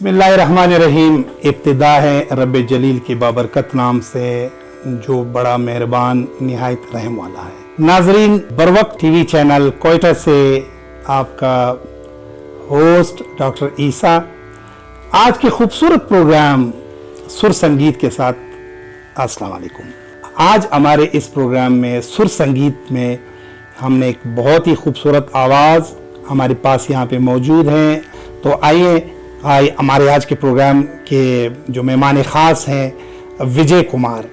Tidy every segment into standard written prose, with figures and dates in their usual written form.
बिस्मिल्लाहिर्रहमानिर्रहीम। इब्तिदा है रब जलील की बाबरकत नाम से जो बड़ा मेहरबान निहायत रहम वाला है। नाजरीन, बरवक्त टीवी चैनल कोयटा से आपका होस्ट डॉक्टर ईसा आज के खूबसूरत प्रोग्राम सुर संगीत के साथ अस्सलाम वालेकुम। आज हमारे इस प्रोग्राम में सुर संगीत में हमने एक बहुत ही खूबसूरत आवाज़ हमारे पास यहाँ पे मौजूद हैं। तो आइए हमारे आज के प्रोग्राम के जो मेहमान ख़ास हैं विजय कुमार।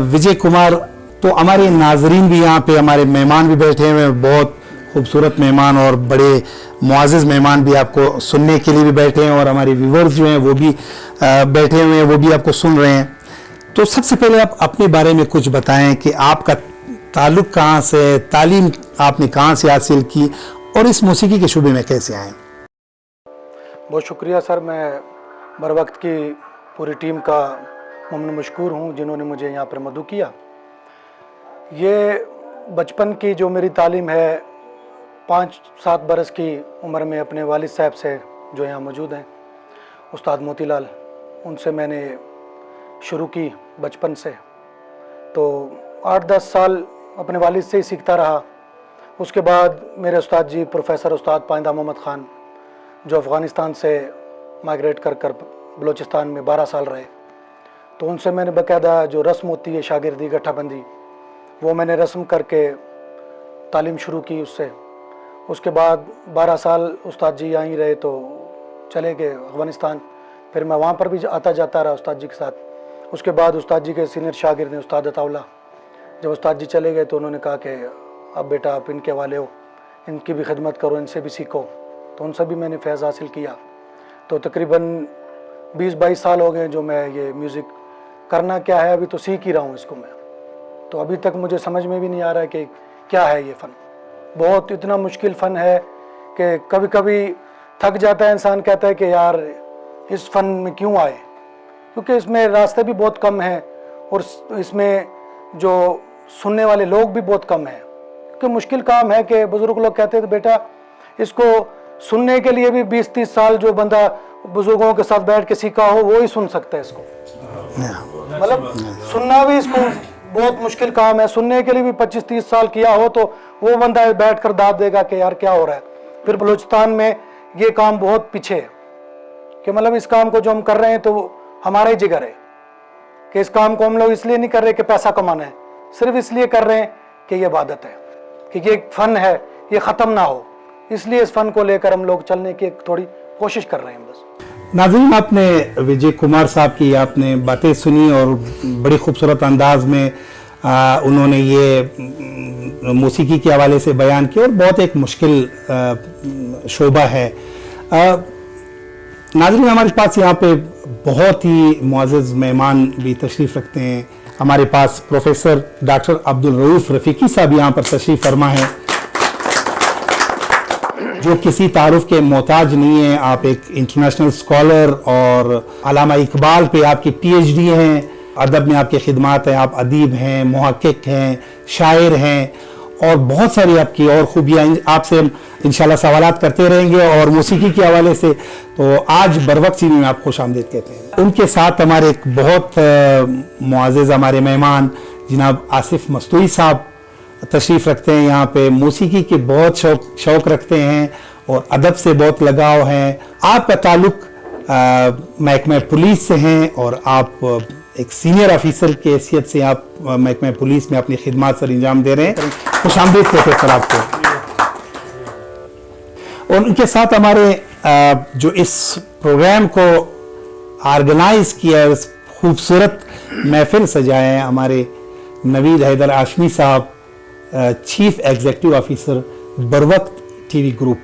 विजय कुमार तो हमारे नाजरीन भी यहाँ पे हमारे मेहमान भी बैठे हुए हैं, बहुत खूबसूरत मेहमान और बड़े मुआज़्ज़ मेहमान भी आपको सुनने के लिए भी बैठे हैं और हमारे व्यूवर्स जो हैं वो भी बैठे हुए हैं, वो भी आपको सुन रहे हैं। तो सबसे पहले आप अपने बारे में कुछ बताएं कि आपका ताल्लुक़ कहाँ से, तालीम आपने कहाँ से हासिल की और इस मौसीकी के शुबे में कैसे आए? बहुत शुक्रिया सर, मैं बरवक्त की पूरी टीम का ममनून मशकूर हूँ जिन्होंने मुझे यहाँ पर मदऊ किया। ये बचपन की जो मेरी तालीम है 5-7 बरस की उम्र में अपने वालिद साहब से जो यहाँ मौजूद हैं उस्ताद मोतीलाल, उनसे मैंने शुरू की बचपन से। तो 8-10 साल अपने वालिद से ही सीखता रहा। उसके बाद मेरे उस्ताद जी प्रोफेसर उस्ताद पाइंदा मोहम्मद ख़ान जो अफ़गानिस्तान से माइग्रेट कर बलूचिस्तान में 12 साल रहे, तो उनसे मैंने बाकायदा जो रस्म होती है शागिर्दी गट्ठाबंदी वो मैंने रस्म करके तालीम शुरू की उससे। उसके बाद 12 साल उस्ताद जी यहाँ ही रहे तो चले गए अफ़गानिस्तान, फिर मैं वहाँ पर भी आता जाता रहा उस्ताद जी के साथ। उसके बाद उस्ताद जी के सीनियर शागिर्द ने उस्ताद अताउल्लाह, जब उस्ताद जी चले गए तो उन्होंने कहा कि अब बेटा आप इनके वाले हो, इनकी भी खिदमत करो, इनसे भी सीखो। तो उनसे भी मैंने फैज़ हासिल किया। तो तकरीबन 20-22 साल हो गए जो मैं ये म्यूज़िक करना क्या है, अभी तो सीख ही रहा हूँ इसको मैं। तो अभी तक मुझे समझ में भी नहीं आ रहा है कि क्या है ये फ़न। बहुत इतना मुश्किल फ़न है कि कभी कभी थक जाता है इंसान, कहता है कि यार इस फ़न में क्यों आए, क्योंकि इसमें रास्ते भी बहुत कम हैं और इसमें जो सुनने वाले लोग भी बहुत कम हैं। कि मुश्किल काम है कि बुज़ुर्ग लोग कहते थे बेटा इसको सुनने के लिए भी 20-30 साल जो बंदा बुज़ुर्गों के साथ बैठ के सीखा हो वो ही सुन सकता है इसको। मतलब सुनना भी इसको बहुत मुश्किल काम है। सुनने के लिए भी 25-30 साल किया हो तो वो बंदा बैठ कर दाद देगा कि यार क्या हो रहा है। फिर बलूचिस्तान में ये काम बहुत पीछे है कि मतलब इस काम को जो हम कर रहे हैं तो हमारा ही जिगर है कि इस काम को हम लोग इसलिए नहीं कर रहे कि पैसा कमाना है, सिर्फ इसलिए कर रहे हैं कि ये इबादत है, कि ये एक फ़न है, ये ख़त्म ना हो, इसलिए इस फ़न को लेकर हम लोग चलने की थोड़ी कोशिश कर रहे हैं बस। नाज़रीन, आपने विजय कुमार साहब की आपने बातें सुनी और बड़ी खूबसूरत अंदाज में उन्होंने ये मौसीकी के हवाले से बयान किया और बहुत एक मुश्किल शोबा है। नाज़रीन, हमारे पास यहाँ पे बहुत ही मुअज़्ज़ज़ मेहमान भी तशरीफ़ रखते हैं। हमारे पास प्रोफेसर डॉक्टर अब्दुल रऊफ़ रफ़ीकी साहब यहाँ पर तशरीफ़ फरमा है जो किसी तारुफ के मोहताज नहीं है। आप एक इंटरनेशनल स्कॉलर और अल्लामा इकबाल पे आपकी PhD हैं, अदब में आपकी खिदमात हैं, आप अदीब हैं, मुहक्किक हैं, शायर हैं और बहुत सारी आपकी और खूबियाँ। आपसे इंशाल्लाह सवालात करते रहेंगे और मौसीकी के हवाले से। तो आज बरवक्त टीवी में आप खुश आमदीद कहते हैं। उनके साथ हमारे एक बहुत मुअज़्ज़ज़ हमारे मेहमान जनाब आसिफ मस्तूरी साहब तशरीफ़ रखते हैं। यहाँ पे मौसीकी के बहुत शौक़ रखते हैं और अदब से बहुत लगाव है। आपका ताल्लुक़ महकमा पुलिस से हैं और आप एक सीनियर ऑफिसर की हैसियत से आप महकमा पुलिस में अपनी खिदमत सर अंजाम दे रहे हैं। खुश आमदीद कहते हैं सर आपको। और उनके साथ हमारे जो इस प्रोग्राम को ऑर्गेनाइज किया है, इस खूबसूरत महफिल सजाए हैं, हमारे Naveed Haider Hashmi sahab, chief executive officer Barwaqt TV group.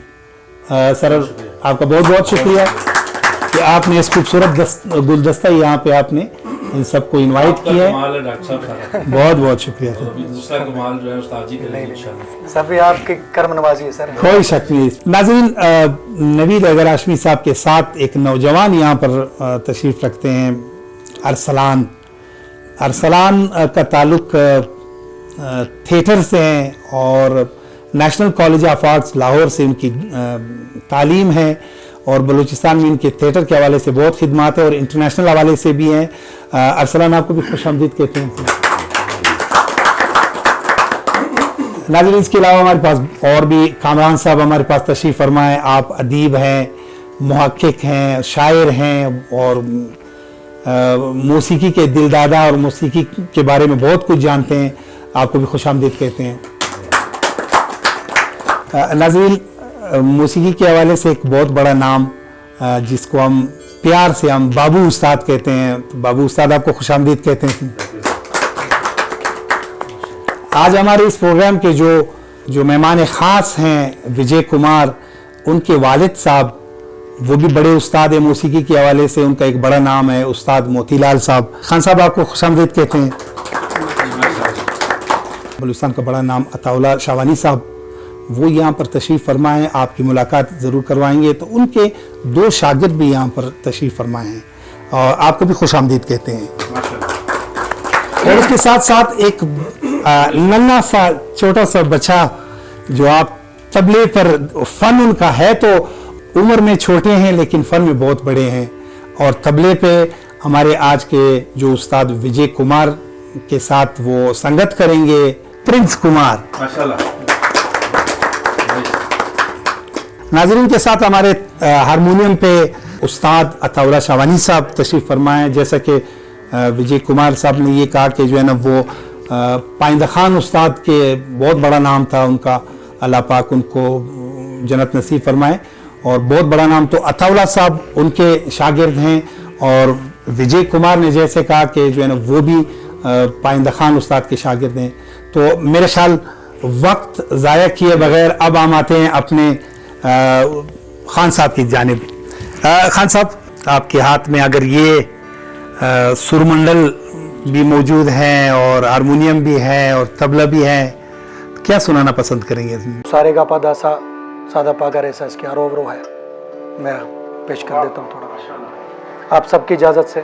Sir आपका बहुत बहुत शुक्रिया कि आपने इस खूबसूरत गुलदस्ता यहाँ पे आपने इन सबको इनवाइट किया है। बहुत बहुत शुक्रिया सर। दूसरा कमाल जो है उस्ताद जी के सभी आपकी कर्म नवाजी है सर। कोई शक नहीं। नाज़रीन, नवीद हैदर आशमी साहब के साथ एक नौजवान यहाँ पर तशरीफ़ रखते हैं, अरसलान। अरसलान का ताल्लुक़ थिएटर से हैं और national college of arts Lahore से इनकी तालीम है और बलूचिस्तान में इनके थिएटर के हवाले से बहुत खिदमात है और इंटरनेशनल हवाले से भी हैं। अरसलान आपको भी खुशामदीद कहते हैं। नाज़रीन, इसके अलावा हमारे पास और भी कामरान साहब हमारे पास तशरीफ़ फरमाए। आप अदीब हैं, मुहक्किक हैं, शायर हैं और मौसीकी के दिलदादा और मौसीकी के बारे में बहुत कुछ जानते हैं। आपको भी खुशामदीद कहते हैं। नाज़रीन, मौसीकी के हवाले से एक बहुत बड़ा नाम जिसको हम प्यार से हम बाबू उस्ताद कहते हैं। बाबू उस्ताद आपको खुशामदीद कहते हैं। आज हमारे इस प्रोग्राम के जो मेहमान ख़ास हैं विजय कुमार, उनके वालिद साहब वो भी बड़े उस्ताद हैं मौसीकी के हवाले से। उनका एक बड़ा नाम है उस्ताद मोतीलाल साहब। खान साहब आपको खुशामदीद कहते हैं। बलूचिस्तान का बड़ा नाम अताउल्लाह शाहवानी साहब, वो यहाँ पर तशरीफ़ फरमा है। आपकी मुलाकात ज़रूर करवाएंगे। तो उनके 2 शागिर्द भी यहाँ पर तशरीफ़ फरमा हैं और आपको भी खुशामदीद कहते हैं। और इसके साथ साथ एक नन्हा सा छोटा सा बच्चा जो आप तबले पर, फ़न उनका है तो उम्र में छोटे हैं लेकिन फ़न में बहुत बड़े हैं। और तबले पे हमारे आज के जो उस्ताद विजय कुमार के साथ वो संगत करेंगे, प्रिंस कुमार। माशाल्लाह। नाज़रीन, के साथ हमारे हारमोनियम पे उस्ताद अताउल्लाह शाहवानी साहब तशरीफ़ फरमाए। जैसा कि विजय कुमार साहब ने ये कहा कि जो है ना वो पाइंदा खान उस्ताद के बहुत बड़ा नाम था उनका, अल्लाह पाक उनको जन्नत नसीब फरमाए। और बहुत बड़ा नाम तो अताउल्लाह साहब उनके शागिर्द हैं। और विजय कुमार ने जैसे कहा कि जो है ना वो भी पाइंदा खान उस्ताद के शागिर्द हैं। तो मेरे ख्याल वक्त ज़ाया किए बगैर अब हम आते हैं अपने खान साहब की जानिब। खान साहब, आपके हाथ में अगर ये सुरमंडल भी मौजूद है और हारमोनियम भी है और तबला भी है, तो क्या सुनाना पसंद करेंगे? सारे गा पादा सा सादा पागा ऐसा इसके आरोवरो है, मैं पेश कर देता हूँ थोड़ा आप सबकी इजाज़त से।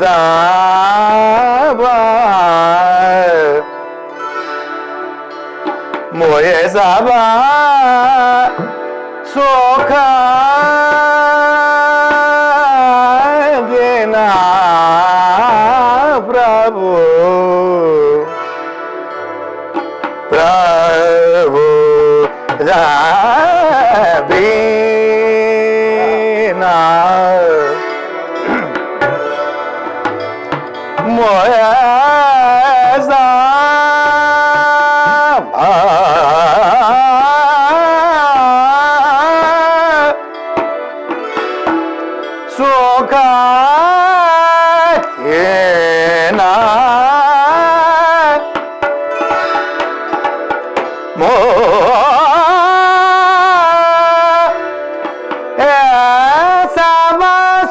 ज़ाबा मोये सबा सोखा देना प्रभु प्रभु बीना मोया सोखा ना मो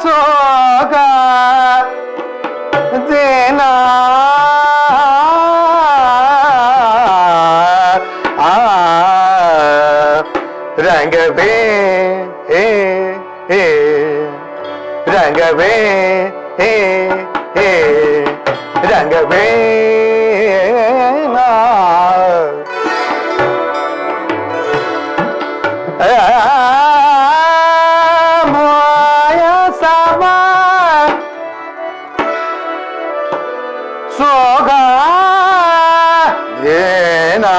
सोखा देना रंग बे रंग बे रंग बे मोया समा सोगा देना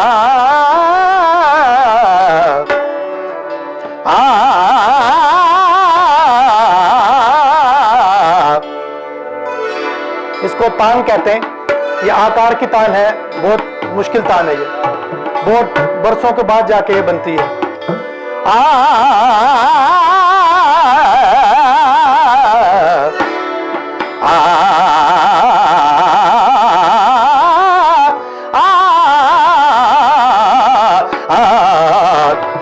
इसको तान कहते हैं। ये आकार की तान है, बहुत मुश्किल तान है। ये बहुत बरसों के बाद जाके ये बनती है।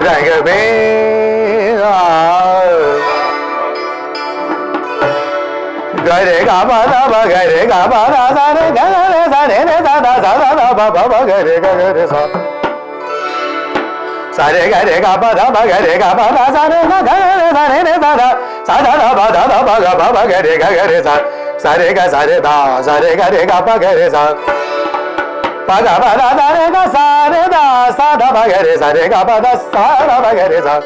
रंग गरे गा बादा बा गरे गा बादा सा रे गा रे सा रे रे सा दा सा दा बा बा बा गरे गा गरे सा सा रे गा रे गा बादा बा गरे गा बादा सा रे गा गा रे सा रे रे सा दा सा दा दा बा दा दा बा गा बा बा गरे गा गरे सा सा रे गा सा रे दा सा रे गा रे गा बा गरे सा पा गा बा दा दा रे गा सा रे दा सा दा बा गरे सा रे गा बा दा सा दा बा गरे सा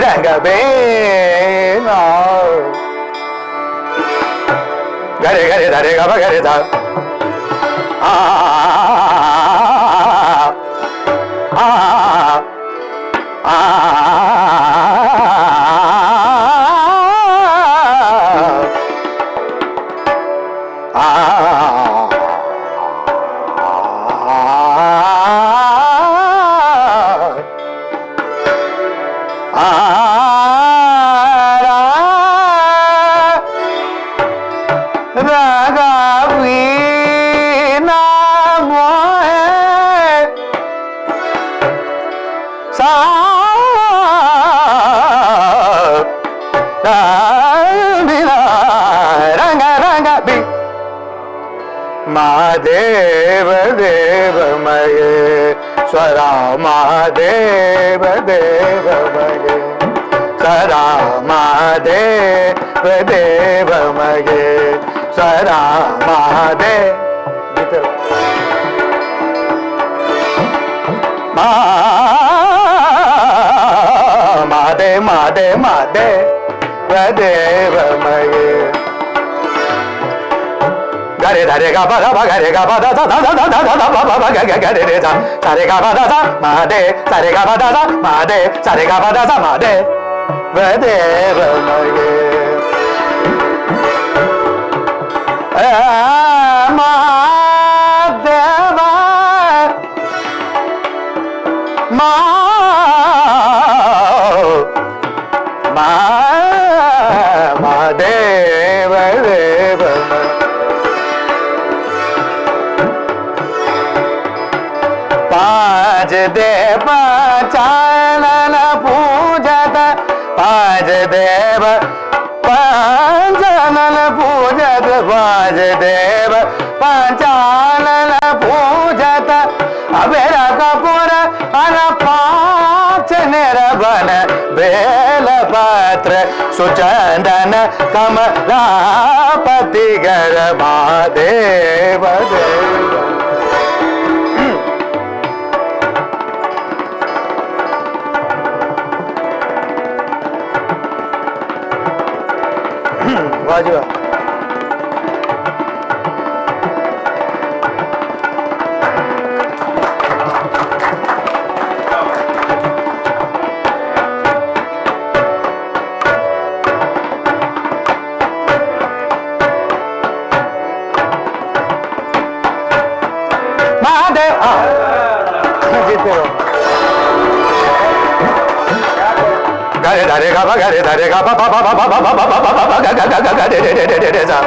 रंग बे गरे गरे धरे गा गरे धा महादेव देव मये स्वरा महादेव देव मये स्वरा महादेव देव मये स्वरा महादेव महादेव महादेव महादेव देव मये गरे धरे गा बा धा गरे गा बा धा धा धा धा धा धा बा बा गा गा गा रे धा सा रे गा बा धा धा महादेव सा रे गा बा धा धा महादेव सा रे गा बा धा धा महादेव देव मये महादेव महादेव देव पांच देव चानन पूजत पांच देव पंचनन पूजत पांच देव पंचानन पूजत अबेर कपूर अन पांच निर्बन बेल पत्र सुचंदन कमलापति गर्भा देव देव। वाह जी वाह। महादेव जीते रहो। गरे धरे गा गरे धरे गा बा बा बा बा बा बा बा बा बा गा गा गा गा गा दे दे दे दे दे सा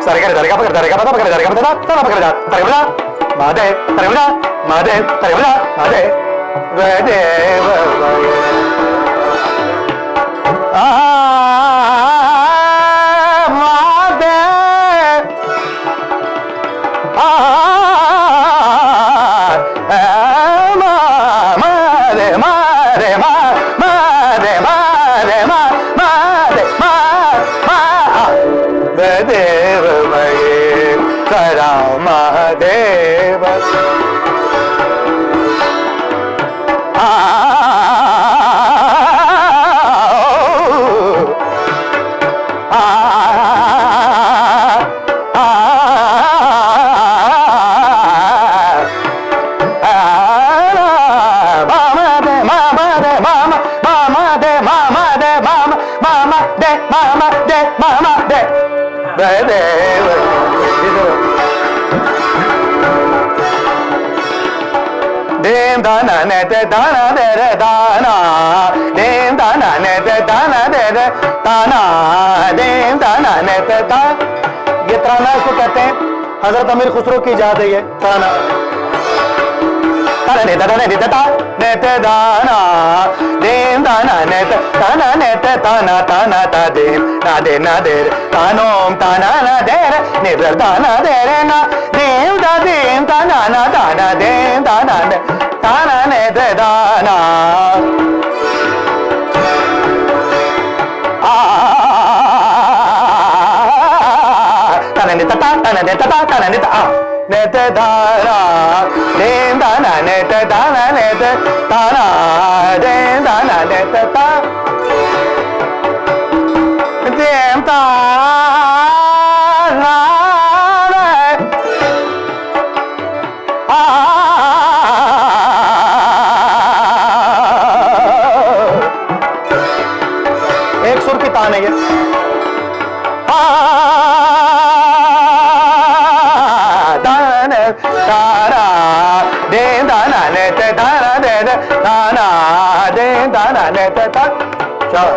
सारे गरे धरे गा धरे गा बा गरे धरे गा बता ता पकड़ जा तरे बजा महादेव तरे बजा महादेव तरे बजा महादेव वे देव आ महादेव आ देव मये करा महादेव देव दाना ने ते दाना दे रे दाना देव दाना ने ते दाना दे रे दाना देव दाना ने ते दा। ये ताना इसको कहते हैं, हजरत अमीर खुसरो की याद है ये ताना। ताना ने दाना ने ते दा ने ते दाना देव दाना ने ते ताना ने ते ताना ताना ता देव ना दे तानोम ताना ना दे रे निर दाना दे रे ना देव दा देव ताना ना दाना देव दाना ने ताना ने दे दाना ताना ने तता ताना ने तता ताना ने ता ने ते दाना देव दाना ने ते दाना ने ते ताना देव दाना ने ते ता देव ताना एक सुर की तान है ये। दान तारा दे दाना ने ते दाना दे दे दाना दे दाना ने ते ता। चलो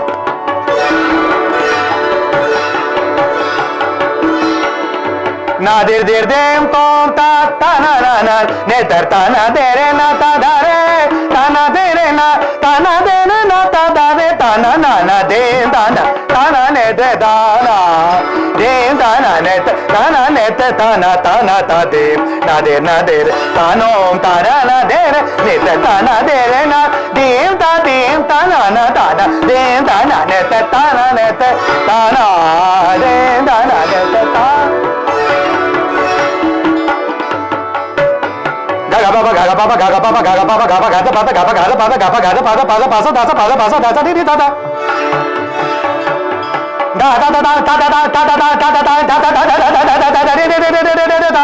नादिर दिर देम तोम ता ताना ना ने तर ताना दे रे ना ता दा रे ताना दे रे ना ताना दे रे ना ता दा रे ताना ना ना दे दाना ताना ने दे दाना दे दाना ने ताना ने ते ताना ताना ता दे ना दे तानो ताना ना दे रे ने ते ताना दे रे ना देव ताना ना ताना दे दाना ने ते ताना ने ते ताना दे दाना ने ते ता। गागा बाबा गागा बाबा गागा बाबा गागा बाबा गागा गागा बाबा गागा गागा बाबा गागा गागा बाबा पासा पासा दासा पासा दासा दी दादा दा दा दा दा दा दा दा दा दा दा दा दा दा दा दा दा।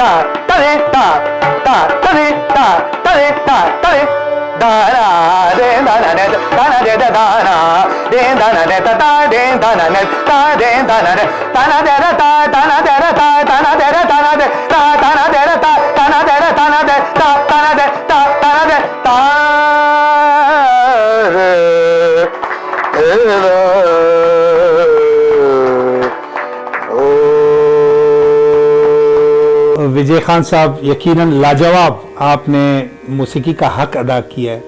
ta ta re ta ta ta re ta ta re ta ta re da na de da na ne da na de da na de da na ne ta ta de da na ne ta de da na ne ta na de ta ta na de ta ta na de ta na de ta ta na de ta ta na de ta na de ta ta na de ta ta na de ta विजय खान साहब, यकीनन लाजवाब आपने मौसीकी का हक अदा किया है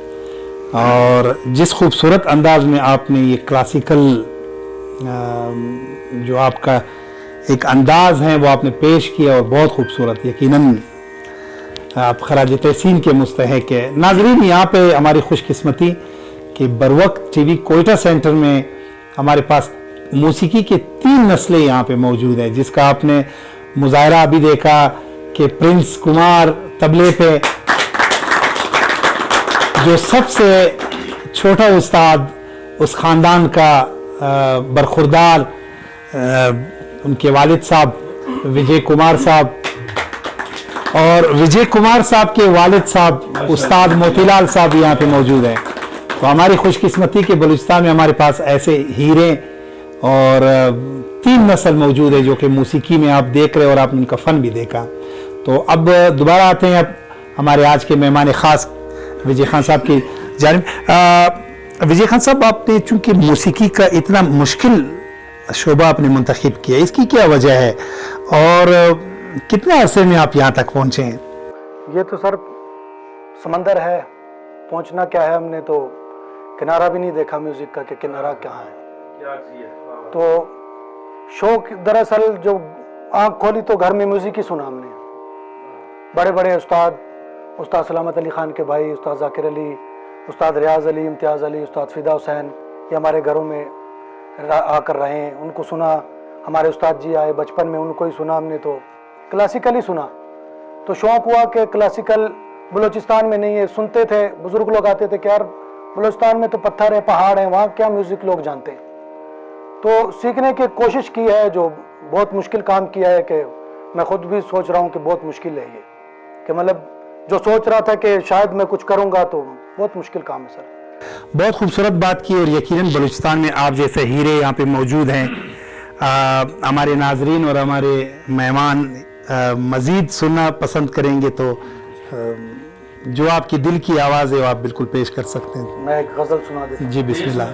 और जिस खूबसूरत अंदाज में आपने ये क्लासिकल जो आपका एक अंदाज है वो आपने पेश किया और बहुत खूबसूरत, यकीनन आप खराज तहसीन के मुस्तहिक है। नाजरीन, यहाँ पे हमारी खुशकिस्मती कि बरवक्त टीवी कोयटा सेंटर में हमारे पास मौसीकी के 3 नस्लें यहाँ पे मौजूद है, जिसका आपने मुजाहरा अभी देखा कि प्रिंस कुमार तबले पे, जो सबसे छोटा उस्ताद उस ख़ानदान का बरखुरदार उनके वालिद साहब विजय कुमार साहब, और विजय कुमार साहब के वालिद साहब उस्ताद मोतीलाल साहब यहाँ पे मौजूद हैं। तो हमारी खुशकिस्मती के बलूचिस्तान में हमारे पास ऐसे हीरे और 3 नस्ल मौजूद है जो कि मौसीकी में आप देख रहे हो और आपने उनका फ़न भी देखा। तो अब दोबारा आते हैं अब हमारे आज के मेहमान ख़ास विजय खान साहब की जानिब। विजय खान साहब, आपने चूँकि मौसीकी का इतना मुश्किल शोबा आपने मुंतखब किया, इसकी क्या वजह है और कितने अरसे में आप यहाँ तक पहुँचे हैं? ये तो सर समंदर है, पहुँचना क्या है, हमने तो किनारा भी नहीं देखा म्यूज़िक का कि किनारा कहाँ है। तो शौक दरअसल जो आँख खोली तो घर में म्यूज़िक ही सुना हमने। बड़े बड़े उस्ताद सलामत अली ख़ान के भाई, उस्ताद ज़ाकिर अली, उस्ताद रियाज़ अली, इम्तियाज़ अली, उस्ताद फ़िदा हुसैन, ये हमारे घरों में आकर रहे हैं। उनको सुना, हमारे उस्ताद जी आए बचपन में, उनको ही सुना हमने, तो क्लासिकल ही सुना। तो शौक़ हुआ कि क्लासिकल बलूचिस्तान में नहीं है। सुनते थे, बुज़ुर्ग लोग आते थे कि यार बलूचिस्तान में तो पत्थर है, पहाड़ है, वहाँ क्या म्यूज़िक लोग जानते हैं। तो सीखने की कोशिश की है, जो बहुत मुश्किल काम किया है कि मैं ख़ुद भी सोच रहा हूँ कि बहुत मुश्किल है ये, कि मतलब जो सोच रहा था कि शायद मैं कुछ करूँगा तो बहुत मुश्किल काम है सर। बहुत खूबसूरत बात की और यकीनन बलूचिस्तान में आप जैसे हीरे यहाँ पे मौजूद हैं। हमारे नाजरीन और हमारे मेहमान मज़ीद सुनना पसंद करेंगे तो जो आपकी दिल की आवाज़ है वो आप बिल्कुल पेश कर सकते हैं। मैं एक गज़ल सुना देता हूँ। जी बिस्मिल्लाह।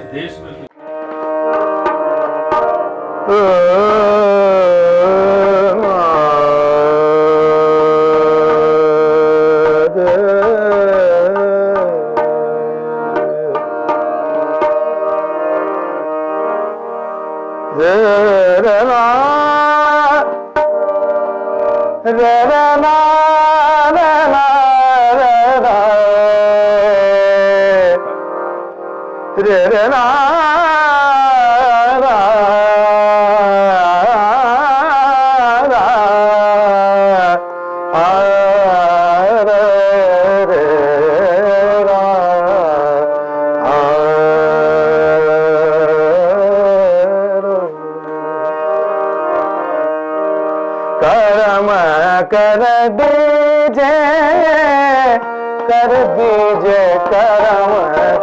कर दीजे करम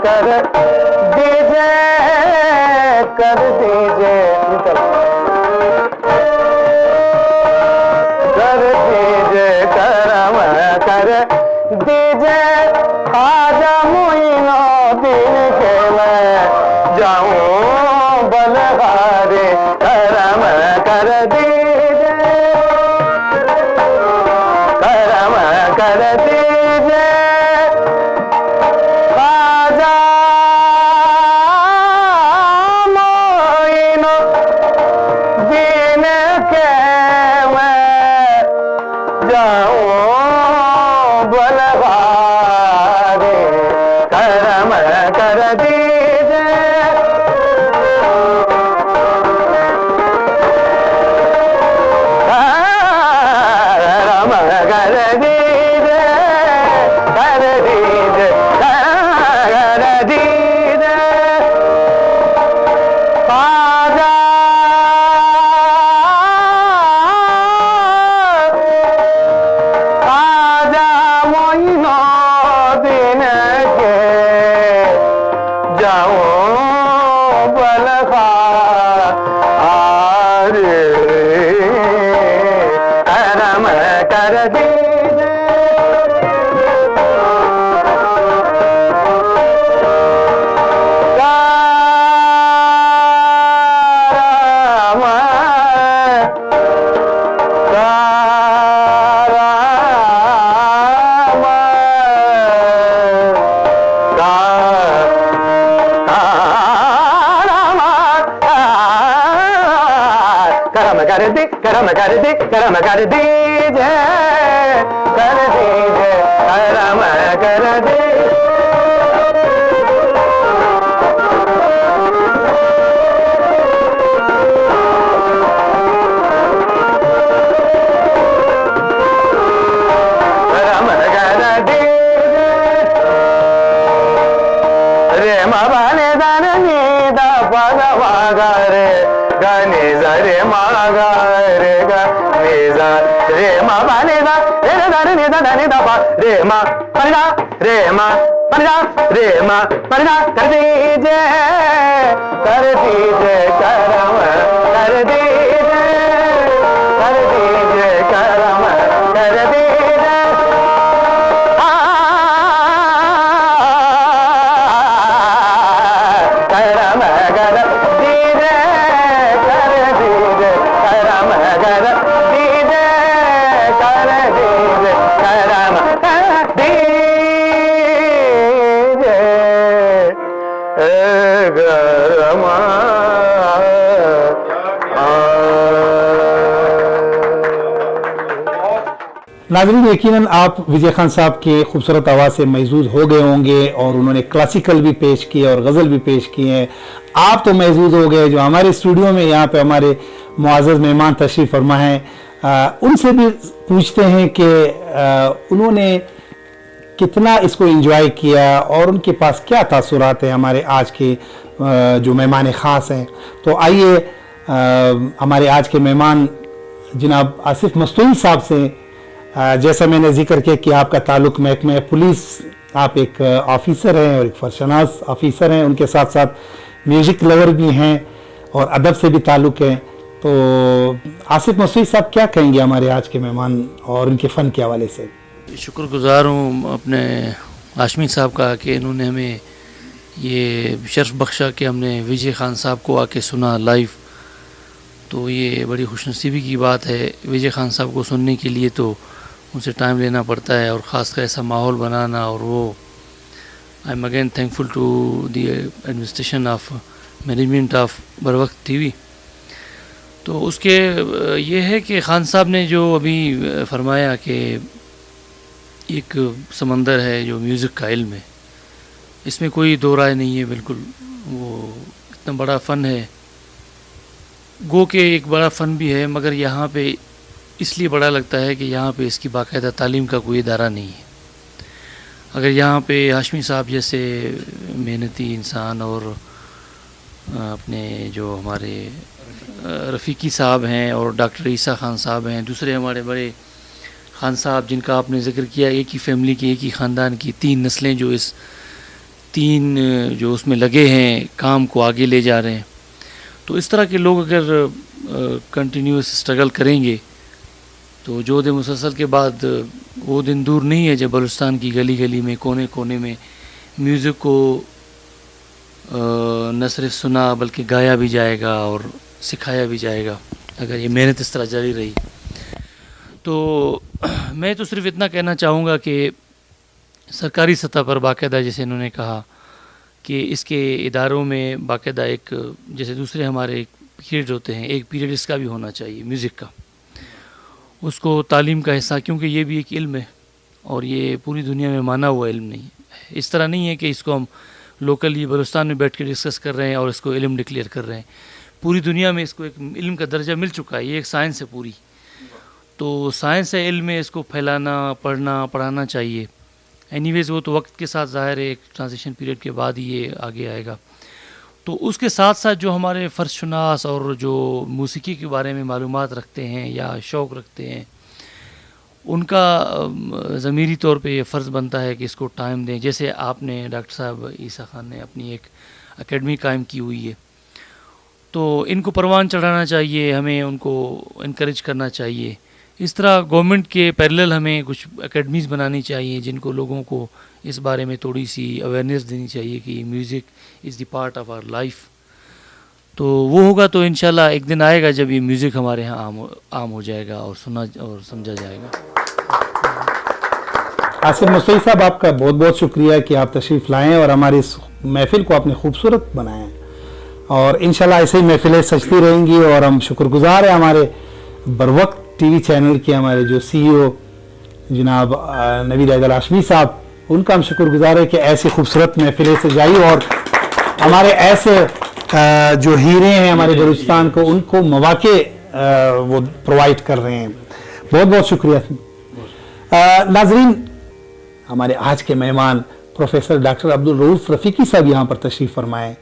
कर दीजे कर दीजे करम कर दीजे आजा मोइनो दिन के मैं जाऊं बलहारे करम कर दीजे कर दीजे आजा मोइनो दिन के मैं जाऊं बलहारे करम कर दीजे करम कर दीजे कर दीजे कर दीजे आजा कर दीजिए करम कर दीजिए करम कर दीजिए करम कर दीजिए रे मने दन नीद पग रे गने रे मागा रे गने रे मा बने दा रे दा रे दा रे दा रे मा परिदा रे मा परिदा रे मा परिदा कर दीजिए करम कर दीजिए करम कर दीजिए करम कर दीजिए करम कर दीजिए करम कर दीजिए गरमा नाज़रीन, यकीनन आप विजय खान साहब के खूबसूरत आवाज़ से महसूस हो गए होंगे और उन्होंने क्लासिकल भी पेश किए और गज़ल भी पेश किए हैं। आप तो महसूस हो गए, जो हमारे स्टूडियो में यहाँ पे हमारे मुआज़्ज़ज़ मेहमान तशरीफ़ फरमा हैं, उनसे भी पूछते हैं कि उन्होंने कितना इसको एंजॉय किया और उनके पास क्या तासुरात हैं हमारे आज के जो मेहमान ख़ास हैं। तो आइए हमारे आज के मेहमान जनाब आसिफ मस्तूरी साहब से, जैसा मैंने जिक्र किया कि आपका ताल्लुक़ महकमे पुलिस, आप एक ऑफिसर हैं और एक फरशनास ऑफिसर हैं, उनके साथ साथ म्यूज़िक लवर भी हैं और अदब से भी ताल्लुक़ है। तो आसिफ मस्तूरी साहब क्या कहेंगे हमारे आज के मेहमान और उनके फ़न के हवाले से? शुक्रगुज़ार हूँ अपने हाशमी साहब का कि इन्होंने हमें ये शर्फ बख्शा कि हमने विजय खान साहब को आके सुना लाइव। तो ये बड़ी खुशनसीबी की बात है। विजय खान साहब को सुनने के लिए तो उनसे टाइम लेना पड़ता है और ख़ासकर ऐसा माहौल बनाना, और वो I am again thankful to the administration of management of Barwaqt TV. तो उसके ये है कि खान साहब ने जो अभी फरमाया कि एक समंदर है जो म्यूज़िक का इल्म है, इसमें कोई दो राय नहीं है। बिल्कुल वो इतना बड़ा फ़न है, गो के एक बड़ा फ़न भी है, मगर यहाँ पे इसलिए बड़ा लगता है कि यहाँ पे इसकी बाकायदा तालीम का कोई इदारा नहीं है। अगर यहाँ पे हाशमी साहब जैसे मेहनती इंसान और अपने जो हमारे रफ़ीकी साहब हैं और डॉक्टर ईसा खान साहब हैं, दूसरे हमारे बड़े खान साहब जिनका आपने ज़िक्र किया, एक ही फैमिली की, एक ही ख़ानदान की 3 नस्लें जो इस 3 जो उसमें लगे हैं, काम को आगे ले जा रहे हैं। तो इस तरह के लोग अगर कंटिन्यूस स्ट्रगल करेंगे तो जो दे मुसलसल के बाद वो दिन दूर नहीं है जब बलूचिस्तान की गली गली में, कोने कोने में म्यूज़िक को न सिर्फ सुना बल्कि गाया भी जाएगा और सिखाया भी जाएगा, अगर ये मेहनत इस तरह जारी रही। तो मैं तो सिर्फ इतना कहना चाहूँगा कि सरकारी सतह पर बाकायदा, जैसे इन्होंने कहा कि इसके इदारों में बाकायदा एक, जैसे दूसरे हमारे पीरियड होते हैं, एक पीरियड इसका भी होना चाहिए म्यूज़िक का, उसको तालीम का हिस्सा, क्योंकि ये भी एक इल्म है और ये पूरी दुनिया में माना हुआ इल्म नहीं है। इस तरह नहीं है कि इसको हम लोकली बलूचिस्तान में बैठ के डिस्कस कर रहे हैं और इसको इल्म डिक्लेयर कर रहे हैं। पूरी दुनिया में इसको एक इल्म का दर्जा मिल चुका है, ये एक साइंस है पूरी। तो साइंस है, इल्म है, इसको फैलाना, पढ़ना, पढ़ाना चाहिए। एनीवेज़ वो तो वक्त के साथ ज़ाहिर है, एक ट्रांजिशन पीरियड के बाद ही ये आगे आएगा। तो उसके साथ साथ जो हमारे फ़र्शनास और जो मौसीकी के बारे में मालूमात रखते हैं या शौक़ रखते हैं, उनका ज़मीरी तौर पे ये फ़र्ज़ बनता है कि इसको टाइम दें। जैसे आपने डॉक्टर साहब ईसा खान ने अपनी एक एकेडमी कायम की हुई है, तो इनको परवान चढ़ाना चाहिए, हमें उनको इनकरेज करना चाहिए इस तरह गवर्नमेंट के पैरेलल हमें कुछ एकेडमीज़ बनानी चाहिए जिनको लोगों को इस बारे में थोड़ी सी अवेयरनेस देनी चाहिए कि music is the part of our life. तो वो होगा तो इंशाल्लाह एक दिन आएगा जब ये म्यूज़िक हमारे यहाँ आम हो जाएगा और सुना और समझा जाएगा। आसिफ मुस्तफी साहब, आपका बहुत बहुत शुक्रिया कि आप तशरीफ़ लाएँ और हमारी इस महफ़िल को आपने खूबसूरत बनाएं और इंशाल्लाह ऐसे ही महफ़िलें सजती रहेंगी। और हम शुक्रगुज़ार हैं हमारे बरवक्त टीवी चैनल के हमारे जो CEO जनाब नवीद हैदर हाशमी साहब, उनका हम शुक्रगुज़ार है कि ऐसी खूबसूरत महफ़िलें सजाई और हमारे ऐसे जो हीरे हैं हमारे बलूचिस्तान को, उनको मौक़े वो प्रोवाइड कर रहे हैं। बहुत बहुत शुक्रिया। नाज़रीन, हमारे आज के मेहमान प्रोफेसर डॉक्टर अब्दुल रऊफ रफ़ीकी साहब यहाँ पर तशरीफ़ फरमाएं।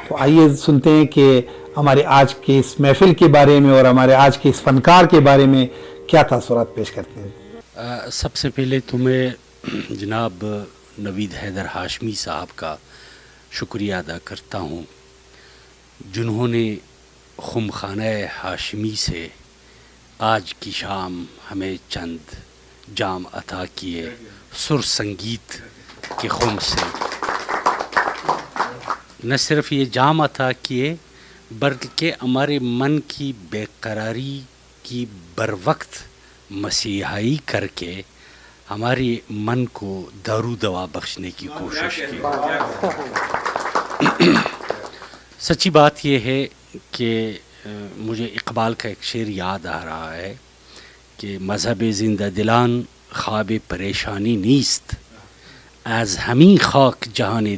तो आइए सुनते हैं कि हमारे आज के इस महफ़िल के बारे में और हमारे आज के इस फ़नकार के बारे में क्या तासुरात पेश करते हैं। सबसे पहले तो मैं जनाब नवीद हैदर हाशमी साहब का शुक्रिया अदा करता हूँ जिन्होंने खुमखाना हाशमी से आज की शाम हमें चंद जाम अता किए सुर संगीत के खुम से। न सिर्फ ये जाम अता किए बल्कि हमारे मन की बेकरारी की बरवक्त मसीहाई करके हमारे मन को दारू दवा बख्शने की कोशिश की। सच्ची बात यह है कि मुझे इकबाल का एक शेर याद आ रहा है कि मज़हब ज़िंदा दिलान ख्वाब परेशानी नीस्त आज हमी खाक जहान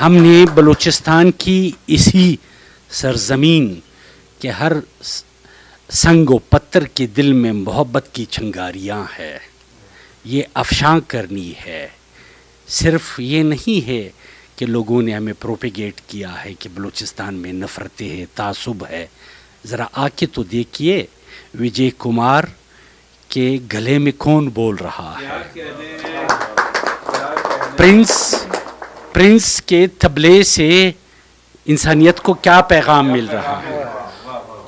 हमने बलूचिस्तान की इसी सरज़मीन के हर संग व पत्थर के दिल में मोहब्बत की चिंगारियाँ हैं, ये अफशां करनी है। सिर्फ ये नहीं है कि लोगों ने हमें प्रोपेगेट किया है कि बलूचिस्तान में नफ़रतें हैं, तासुब है। ज़रा आके तो देखिए विजय कुमार के गले में कौन बोल रहा है। प्रिंस के तबले से इंसानियत को क्या पैगाम मिल रहा है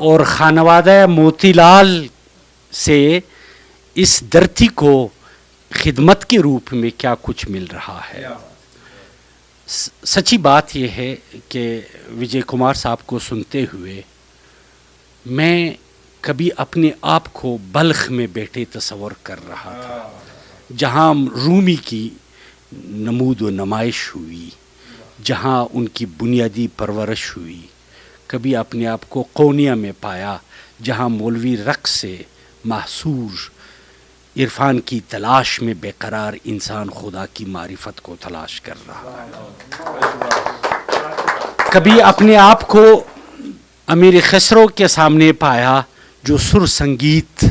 और खानवादा मोतीलाल से इस धरती को खिदमत के रूप में क्या कुछ मिल रहा है। सच्ची बात यह है कि विजय कुमार साहब को सुनते हुए मैं कभी अपने आप को बल्ख में बैठे तस्वर कर रहा था जहाँ रूमी की नमूद व नुमाइश हुई, जहाँ उनकी बुनियादी परवरिश हुई। कभी अपने आप को कोनिया में पाया जहाँ मौलवी रक़्स से महसूर इरफान की तलाश में बेकरार इंसान खुदा की मारिफत को तलाश कर रहा है। कभी अपने आप को अमीर खसरो के सामने पाया जो सुर संगीत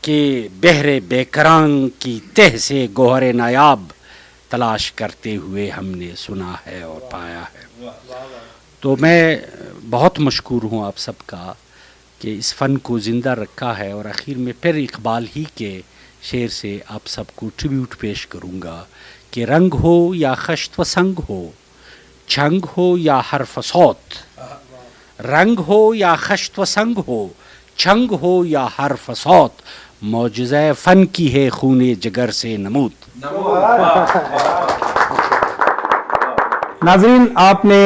के बहरे बेकरान की तह से गोहरे नायाब तलाश करते हुए हमने सुना है और पाया है। तो मैं बहुत मशकूर हूँ आप सबका कि इस फ़न को ज़िंदा रखा है। और आखिर में फिर इकबाल ही के शेर से आप सबको ट्रिब्यूट पेश करूँगा कि रंग हो या खश्त व संग हो, छंग हो या हरफ सौत, रंग हो या खश्त व संग हो, छंग हो या हरफ सौत, मौजज़ा फ़न की है खूने जिगर से नमूद। नाज़रीन, आपने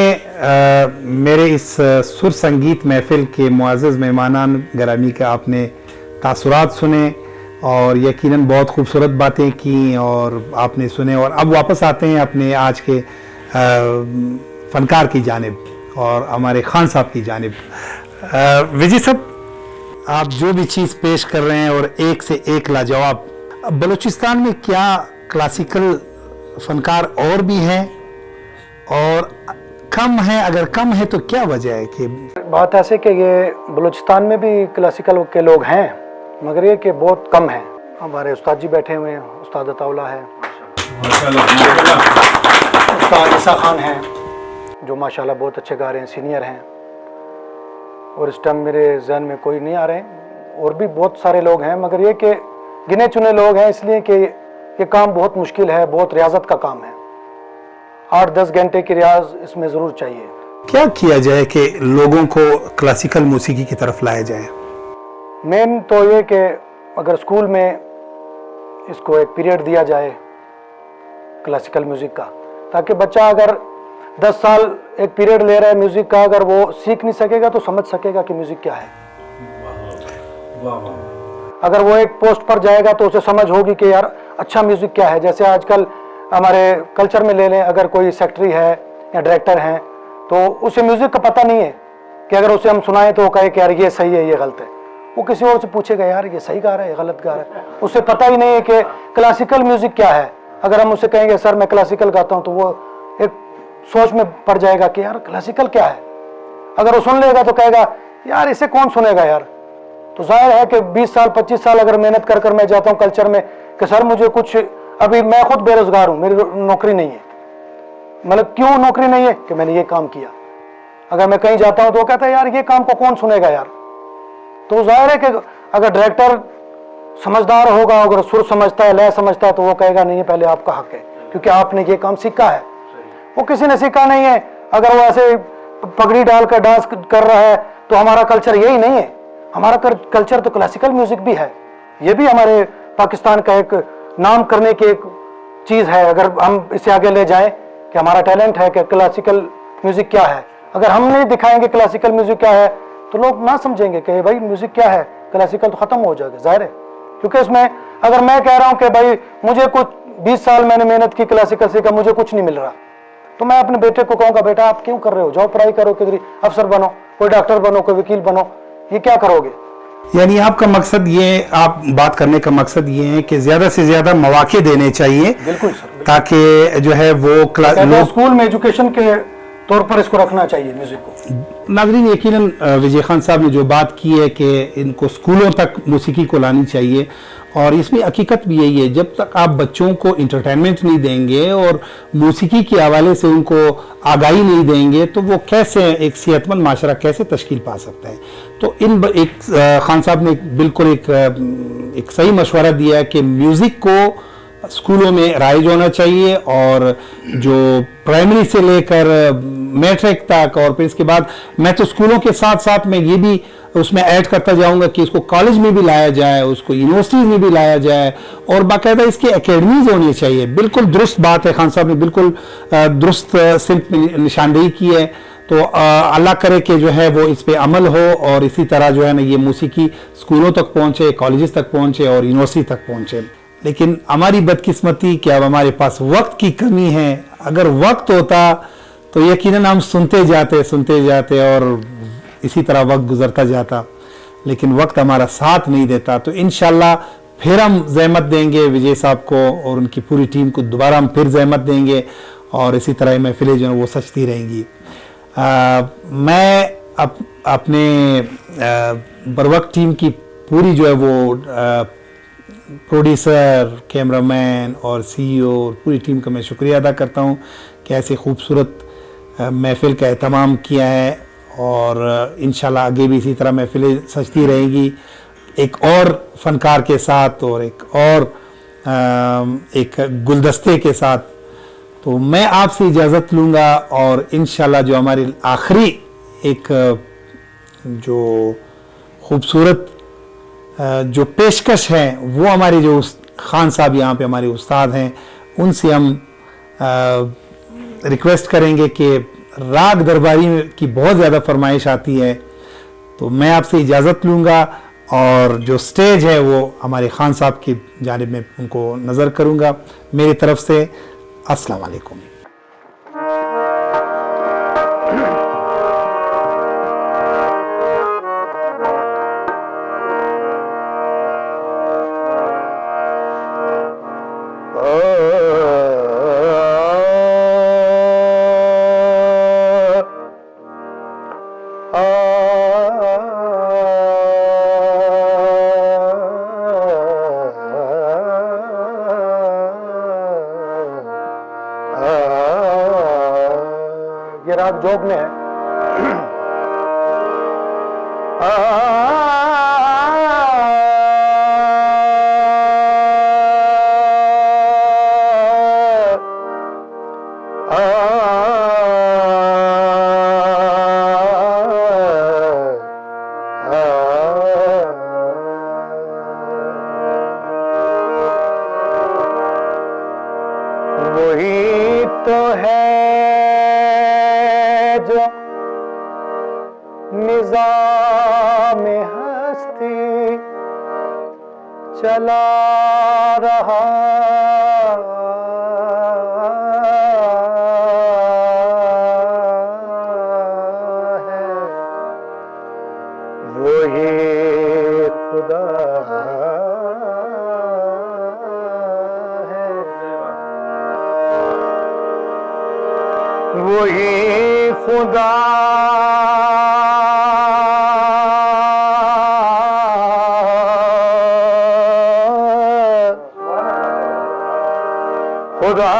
मेरे इस सुर संगीत महफ़िल के मुअज़्ज़ज़ मेहमानान गिरामी के आपने तासुरात सुने और यकीनन बहुत खूबसूरत बातें की और आपने सुने। और अब वापस आते हैं अपने आज के फ़नकार की जानिब और हमारे खान साहब की जानिब। विजय साहब, आप जो भी चीज़ पेश कर रहे हैं और एक से एक लाजवाब। बलूचिस्तान में क्या क्लासिकल फ़नकार और भी हैं और कम है? अगर कम है तो क्या वजह है? कि बात ऐसे कि ये बलूचिस्तान में भी क्लासिकल के लोग हैं मगर ये कि बहुत कम हैं। हमारे उस्ताद जी बैठे हुए हैं, उस्ताद अताउल्लाह है, उस्ताद ईसा खान हैं जो माशाल्लाह बहुत अच्छे गा रहे हैं, सीनियर हैं। और इस टाइम मेरे जहन में कोई नहीं आ रहे हैं। और भी बहुत सारे लोग हैं मगर ये कि गिने चुने लोग हैं, इसलिए कि ये काम बहुत मुश्किल है, बहुत रियाजत का काम है। 8-10 घंटे की रियाज इसमें ज़रूर चाहिए। क्या किया जाए कि लोगों को क्लासिकल मौसीकी की तरफ लाया जाए? मेन तो ये कि अगर स्कूल में इसको एक पीरियड दिया जाए क्लासिकल म्यूज़िक का, ताकि बच्चा अगर 10 साल एक पीरियड ले रहा है म्यूज़िक का, अगर वो सीख नहीं सकेगा तो समझ सकेगा कि म्यूज़िक क्या है। अगर वो एक पोस्ट पर जाएगा तो उसे समझ होगी कि यार अच्छा म्यूज़िक क्या है। जैसे आजकल हमारे कल्चर में ले लें, अगर कोई सेक्रेटरी है या डायरेक्टर हैं तो उसे म्यूज़िक का पता नहीं है कि अगर उसे हम सुनाएं तो वो कहे कि यार ये सही है ये गलत है। वो किसी और से पूछेगा यार ये सही गा रहा है ये गलत गा रहा है, उसे पता ही नहीं है कि क्लासिकल म्यूज़िक क्या है। अगर हम उसे कहेंगे सर मैं क्लासिकल गाता हूँ तो वो एक सोच में पड़ जाएगा कि यार क्लासिकल क्या है। अगर वो सुन लेगा तो कहेगा यार इसे कौन सुनेगा यार। तो जाहिर है कि 20 साल 25 साल अगर मेहनत कर मैं जाता हूँ कल्चर में कि सर मुझे कुछ, अभी मैं खुद बेरोजगार हूँ, मेरी नौकरी नहीं है, मतलब क्यों नौकरी नहीं है कि मैंने ये काम किया। अगर मैं कहीं जाता हूँ तो वो कहता है यार ये काम को कौन सुनेगा यार। तो जाहिर है कि अगर डायरेक्टर समझदार होगा, अगर सुर समझता है लय समझता है तो वो कहेगा नहीं पहले आपका हक है क्योंकि आपने ये काम सीखा है। वो किसी ने सीखा नहीं है, अगर वो ऐसे पगड़ी डालकर डांस कर रहा है तो हमारा कल्चर यही नहीं है। हमारा कल्चर तो क्लासिकल म्यूजिक भी है, ये भी हमारे पाकिस्तान का एक नाम करने की एक चीज़ है। अगर हम इसे आगे ले जाएं कि हमारा टैलेंट है कि क्लासिकल म्यूजिक क्या है, अगर हम नहीं दिखाएंगे क्लासिकल म्यूजिक क्या है तो लोग ना समझेंगे कि भाई म्यूजिक क्या है, क्लासिकल तो खत्म हो जाएगा जाहिर है। क्योंकि इसमें अगर मैं कह रहा हूं कि भाई मुझे कुछ 20 साल मैंने मेहनत की क्लासिकल सीखा, मुझे कुछ नहीं मिल रहा, तो मैं अपने बेटे को कहूंगा बेटा आप क्यों कर रहे हो, जाओ पढ़ाई करो, किधर अफसर बनो, कोई डॉक्टर बनो, कोई वकील बनो, ये क्या करोगे। यानी आपका मकसद ये, आप बात करने का मकसद ये है कि ज्यादा से ज्यादा मौके देने चाहिए। बिल्कुल सर, ताकि जो है वो स्कूल में एजुकेशन के तौर पर इसको रखना चाहिए म्यूजिक को। नाज़रीन, यकीनन विजय खान साहब ने जो बात की है कि इनको स्कूलों तक मौसीकी को लानी चाहिए, और इसमें हकीकत भी यही है, जब तक आप बच्चों को इंटरटेनमेंट नहीं देंगे और मौसीकी के हवाले से उनको आगाही नहीं देंगे तो वो कैसे एक सेहतमंद माशरा कैसे तश्कील पा सकते हैं। तो एक खान साहब ने बिल्कुल एक सही मशवरा दिया है कि म्यूज़िक को स्कूलों में राइज होना चाहिए, और जो प्राइमरी से लेकर मैट्रिक तक, और फिर इसके बाद मैं तो स्कूलों के साथ साथ मैं ये भी उसमें ऐड करता जाऊंगा कि इसको कॉलेज में भी लाया जाए, उसको यूनिवर्सिटीज में भी लाया जाए, और बाकायदा इसकी एकेडमीज होनी चाहिए। बिल्कुल दुरुस्त बात है, खान साहब ने बिल्कुल दुरुस्त सिर्फ निशानदेही की है। तो अल्लाह करे कि जो है वो इस पे अमल हो, और इसी तरह जो है ना ये मौसीकी स्कूलों तक पहुंचे, कॉलेजेस तक पहुंचे और यूनिवर्सिटी तक पहुंचे। लेकिन हमारी बदकिस्मती कि अब हमारे पास वक्त की कमी है। अगर वक्त होता तो यकीनन हम सुनते जाते और इसी तरह वक्त गुजरता जाता, लेकिन वक्त हमारा साथ नहीं देता। तो इंशाल्लाह फिर हम जहमत देंगे विजय साहब को और उनकी पूरी टीम को, दोबारा हम फिर जहमत देंगे और इसी तरह महफिलें जो है वो सजती रहेंगी। मैं अपने बरवक्त टीम की पूरी जो है वो प्रोड्यूसर, कैमरामैन और सीईओ पूरी टीम का मैं शुक्रिया अदा करता हूँ कि ऐसे खूबसूरत महफिल का एहतमाम किया है, और इंशाल्लाह आगे भी इसी तरह महफिलें सजती रहेंगी एक और फनकार के साथ और एक गुलदस्ते के साथ। तो मैं आपसे इजाज़त लूँगा, और इंशाल्लाह जो हमारी आखिरी एक जो खूबसूरत जो पेशकश है वो हमारे जो खान साहब यहाँ पे हमारे उस्ताद हैं, उनसे हम रिक्वेस्ट करेंगे कि राग दरबारी की बहुत ज़्यादा फरमाइश आती है। तो मैं आपसे इजाज़त लूँगा और जो स्टेज है वो हमारे खान साहब की जानिब में उनको नज़र करूँगा। मेरी तरफ से अस्सलाम वालेकुम। ये राग जोग में है। तो है जो निज़ाम हस्ती चला रहा है, वही खुदा है, वही खुदा खुदा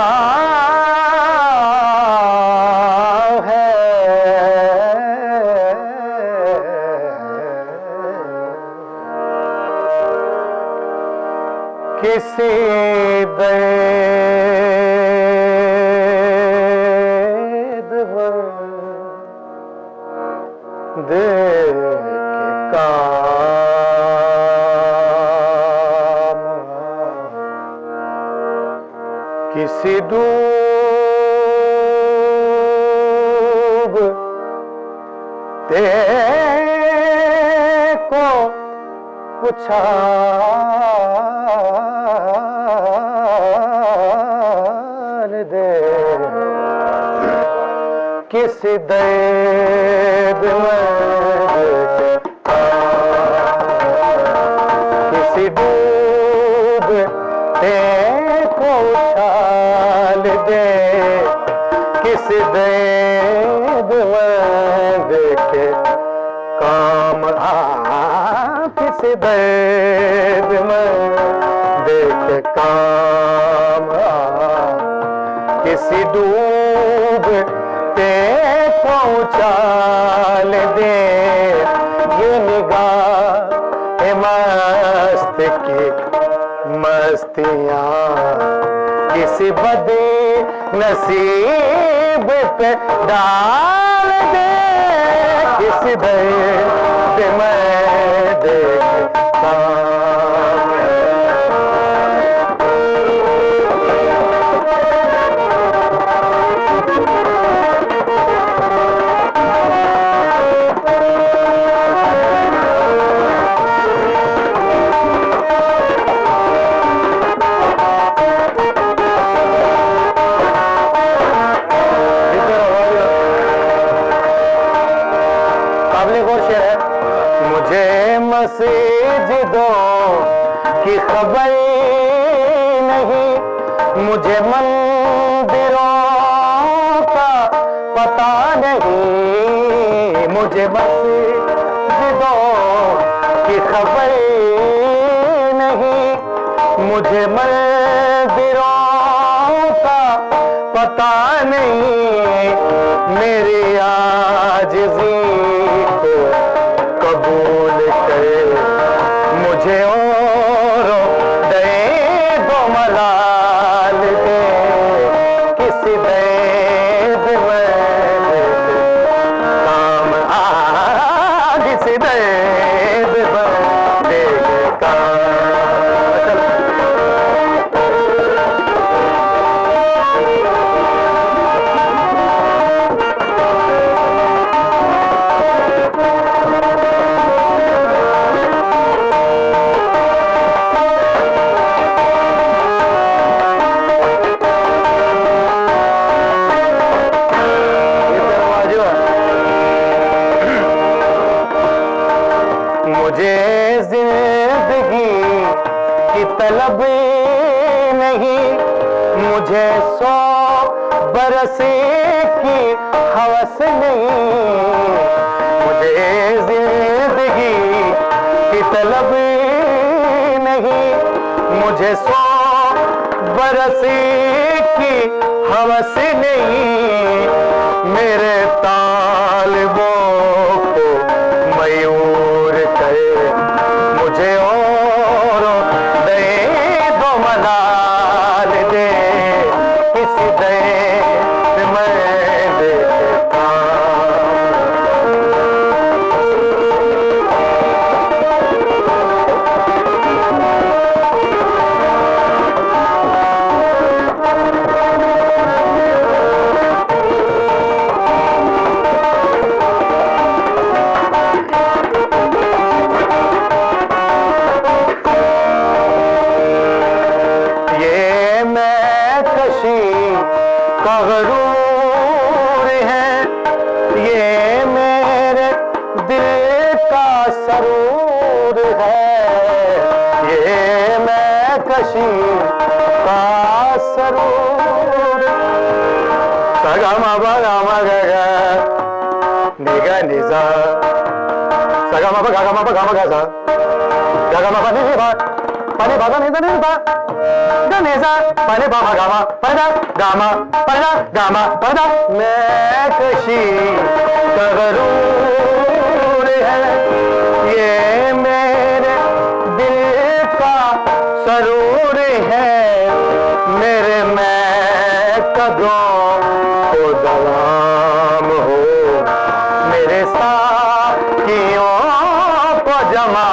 है। किसी बेदर्द के काम, किसी डूबते को उछाल दे, किसी दर्द में किसी डूबते को उछाल दे, किसी दर्द में देखे काम आ, किसी दर्द में देखे काम आ, किसी डूबते को उछाल दे, ये निगाह मस्त की मस्तियाँ किसी बदे नसीब पे डाल दे, किसी दर्द में देखता मस्जिदों की खबर नहीं, मुझे मंदिरों का पता नहीं, मुझे मस्जिदों की खबर नहीं, मुझे मंदिरों का पता नहीं, मेरी आजिज़ी को कबूल करे, मुझे और दे दो मलाल दे, किसी दर्द में काम आ, किसी दर्द में काम। मुझे जिंदगी की तलब नहीं, मुझे 100 बरस की हवस नहीं, मुझे जिंदगी की तलब नहीं, मुझे 100 बरस की हवस नहीं, मेरे तालिबों को मयूर करे, मुझे और दे दो मलाल दे, किसी दर्द में देखता कशी का सरूर सगा मा बगा मा गा गा निगा निजा सगा मा बगा मा बगा मा गा सा गा मा पनि बा पनि बगा नि नि बा गा नि सा पनि बा मा गा मा पदा गा मा पदा गा मा पदा मैं कशी करूर है ये मेरे दिल का सरूर है मेरे मैं कदों को दलाम हो मेरे साथियों को जमा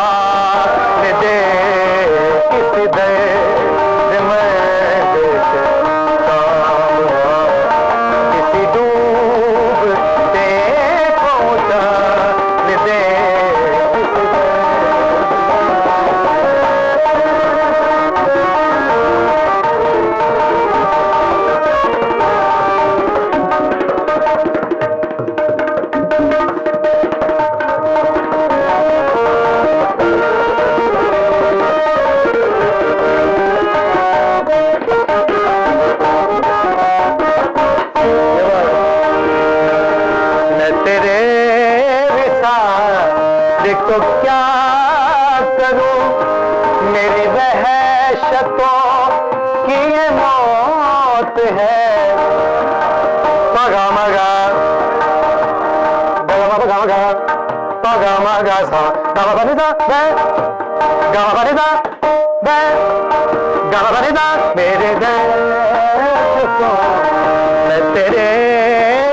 दे किसी दर्द में देखता किसी डूबते को उतार दे किसी तेरे विसार को क्या करूं मेरी वहशतों की ये मौत है पगा मगा गगा मगा मगा पगा मगा सा गामा बनी सा बे गामा बनी सा बे गामा बनी सा मेरे वहशतों मैं तेरे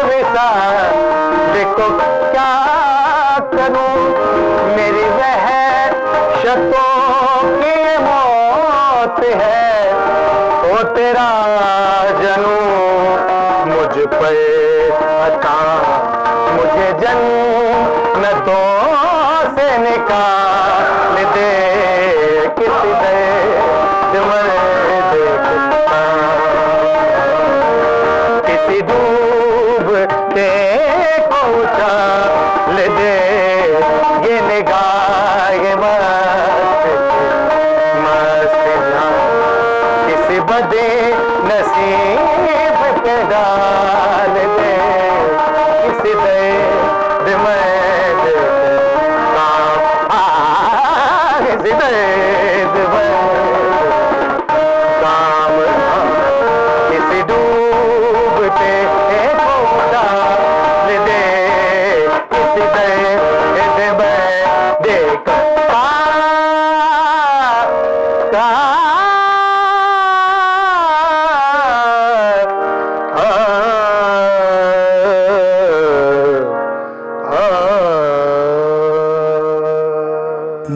विसार देखो क्या करूं मेरी वहशतों की मौत है ओ तेरा जनू मुझ पर अता मुझे जन्नतों से निकाल दे किसी दर्द में देखता किसी डूबते को उछाल दे ये निगाह ये मस्त मस्त किसी बदे नसीब पे डाल दे किसी दर्द में देखता किसी दर्द में काम किसी डूबते को डाल दे किसी दर्द में देखता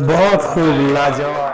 बहुत खूब, लाजवाब।